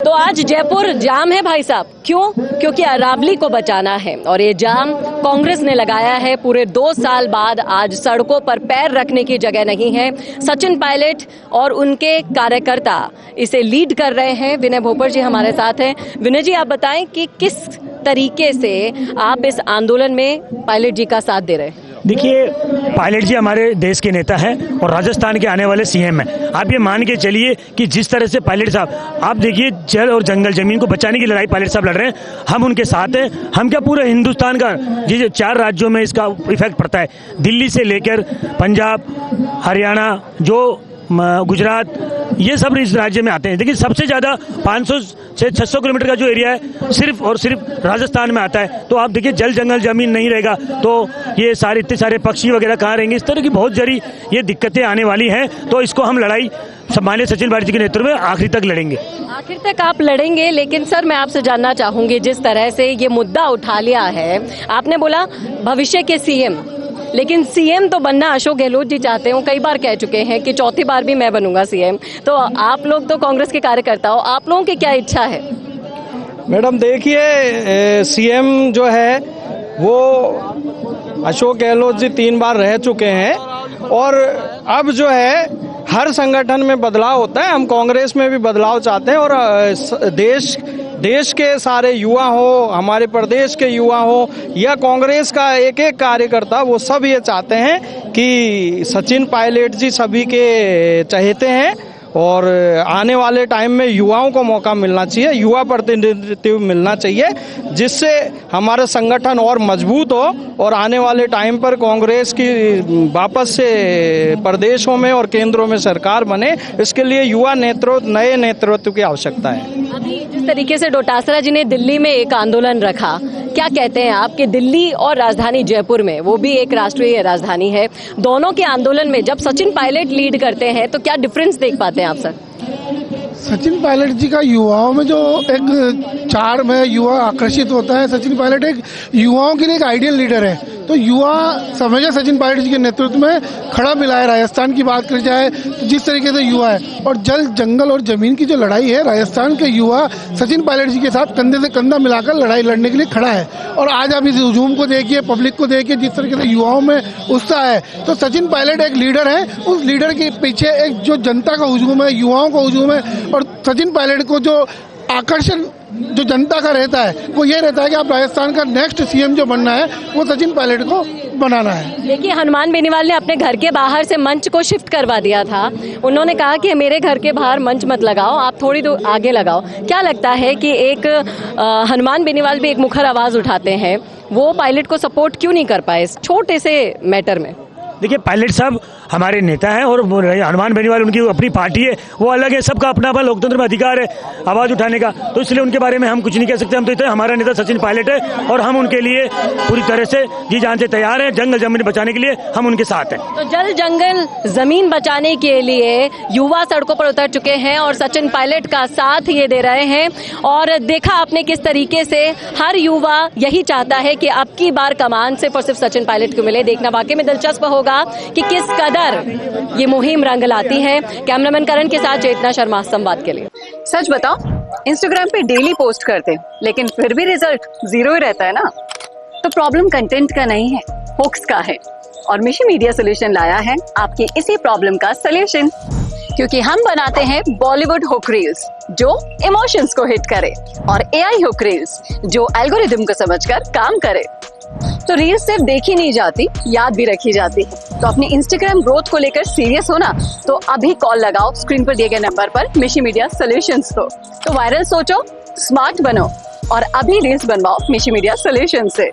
तो आज जयपुर जाम है भाई साहब, क्यों? क्योंकि अरावली को बचाना है और ये जाम कांग्रेस ने लगाया है। पूरे 2 साल बाद आज सड़कों पर पैर रखने की जगह नहीं है। सचिन पायलट और उनके कार्यकर्ता इसे लीड कर रहे हैं। विनय भोपर जी हमारे साथ हैं। विनय जी, आप बताएं कि किस तरीके से आप इस आंदोलन में पायलट जी का साथ दे रहे हैं? देखिए, पायलट जी हमारे देश के नेता हैं और राजस्थान के आने वाले सीएम हैं। आप ये मान के चलिए कि जिस तरह से पायलट साहब, आप देखिए, जल और जंगल जमीन को बचाने की लड़ाई पायलट साहब लड़ रहे हैं, हम उनके साथ हैं। हम क्या, पूरे हिंदुस्तान का, जिस 4 राज्यों में इसका इफेक्ट पड़ता है, दिल्ली से लेकर पंजाब, हरियाणा, जो गुजरात, ये सब इस राज्य में आते हैं। देखिए, सबसे ज्यादा 500 से 600 किलोमीटर का जो एरिया है सिर्फ और सिर्फ राजस्थान में आता है। तो आप देखिए, जल जंगल जमीन नहीं रहेगा तो ये सारे इतने सारे पक्षी वगैरह कहाँ रहेंगे? इस तरह की बहुत जरी ये दिक्कतें आने वाली हैं। तो इसको हम लड़ाई सम्मानित सचिन पायलट जी के नेतृत्व में आखिर तक लड़ेंगे। आखिर तक आप लड़ेंगे। लेकिन सर, मैं आपसे जानना चाहूंगी, जिस तरह से ये मुद्दा उठा लिया है, आपने बोला भविष्य के सीएम, लेकिन सीएम तो बनना अशोक गहलोत जी चाहते हो, कई बार कह चुके हैं कि चौथी बार भी मैं बनूंगा सीएम। तो आप लोग तो कांग्रेस के कार्यकर्ता हो, आप लोगों की क्या इच्छा है? मैडम देखिए, सीएम जो है वो अशोक गहलोत जी 3 बार रह चुके हैं और अब जो है हर संगठन में बदलाव होता है। हम कांग्रेस में भी बदलाव चाहते हैं और देश के सारे युवा हो, हमारे प्रदेश के युवा हो या कांग्रेस का एक एक कार्यकर्ता, वो सब ये चाहते हैं कि सचिन पायलट जी सभी के चहेते हैं और आने वाले टाइम में युवाओं को मौका मिलना चाहिए, युवा प्रतिनिधित्व मिलना चाहिए, जिससे हमारा संगठन और मजबूत हो और आने वाले टाइम पर कांग्रेस की वापस से प्रदेशों में और केंद्रों में सरकार बने। इसके लिए युवा नेतृत्व, नए नेतृत्व की आवश्यकता है। अभी जिस तरीके से डोटासरा जी ने दिल्ली में एक आंदोलन रखा, क्या कहते हैं आप कि दिल्ली और राजधानी जयपुर में, वो भी एक राष्ट्रीय राजधानी है, दोनों के आंदोलन में जब सचिन पायलट लीड करते हैं तो क्या डिफरेंस देख पाते हैं आप सर? सचिन पायलट जी का युवाओं में जो एक चार्म है, युवा आकर्षित होता है। सचिन पायलट एक युवाओं के लिए एक आइडियल लीडर है। तो युवा हमेशा सचिन पायलट जी के नेतृत्व में खड़ा मिला है। राजस्थान की बात करी जाए तो जिस तरीके से युवा है, और जल जंगल और जमीन की जो लड़ाई है, राजस्थान के युवा सचिन पायलट जी के साथ कंधे से कंधा मिलाकर लड़ाई लड़ने के लिए खड़ा है। और आज आप इस हुजूम को देखिए, पब्लिक को देखिए, जिस तरीके से युवाओं में उत्साह है, तो सचिन पायलट एक लीडर है। उस लीडर के पीछे एक जो जनता का हुजूम है, युवाओं का हुजूम है, और सचिन पायलट को जो आकर्षण जो जनता का रहता है वो ये रहता है कि आप राजस्थान का नेक्स्ट सीएम जो बनना है वो सचिन पायलट को बनाना है। देखिए, हनुमान बेनीवाल ने अपने घर के बाहर से मंच को शिफ्ट करवा दिया था। उन्होंने कहा कि मेरे घर के बाहर मंच मत लगाओ, आप थोड़ी दूर आगे लगाओ। क्या लगता है कि एक हनुमान बेनीवाल भी एक मुखर आवाज उठाते हैं, वो पायलट को सपोर्ट क्यों नहीं कर पाए इस छोटे से मैटर में? देखिए, पायलट साहब हमारे नेता हैं और हनुमान बेनीवाल उनकी अपनी पार्टी है, वो अलग है। सबका अपना अपना लोकतंत्र में अधिकार है आवाज उठाने का, तो इसलिए उनके बारे में हम कुछ नहीं कह सकते। हम तो हमारा नेता सचिन पायलट है और हम उनके लिए पूरी तरह से जी जान से तैयार हैं। जंगल जमीन बचाने के लिए हम उनके साथ हैं। तो जल जंगल जमीन बचाने के लिए युवा सड़कों पर उतर चुके हैं और सचिन पायलट का साथ ये दे रहे हैं। और देखा आपने किस तरीके से हर युवा यही चाहता है कि अब की बार कमान सिर्फ और सिर्फ सचिन पायलट को मिले। देखना वाकई में दिलचस्प होगा कि किस कदर ये मुहिम रंग लाती है। कैमरामैन करण के साथ चेतना शर्मा, संवाद के लिए। सच बताओ, इंस्टाग्राम पे डेली पोस्ट करते लेकिन फिर भी रिजल्ट 0 ही रहता है ना। तो प्रॉब्लम कंटेंट का नहीं है, हुक्स का है। और मिशी मीडिया सोल्यूशन लाया है आपकी इसी प्रॉब्लम का सोल्यूशन, क्योंकि हम बनाते हैं बॉलीवुड हुक रील्स जो इमोशंस को हिट करे और एआई हुक रील्स जो एल्गोरिदम को समझकर काम करे। तो रील्स सिर्फ देखी नहीं जाती, याद भी रखी जाती है। तो अपनी इंस्टाग्राम ग्रोथ को लेकर सीरियस होना तो अभी कॉल लगाओ स्क्रीन पर दिए गए नंबर पर मिशी मीडिया सॉल्यूशंस को। तो वायरल सोचो, स्मार्ट बनो और अभी रील्स बनवाओ मिशी मीडिया सॉल्यूशंस से।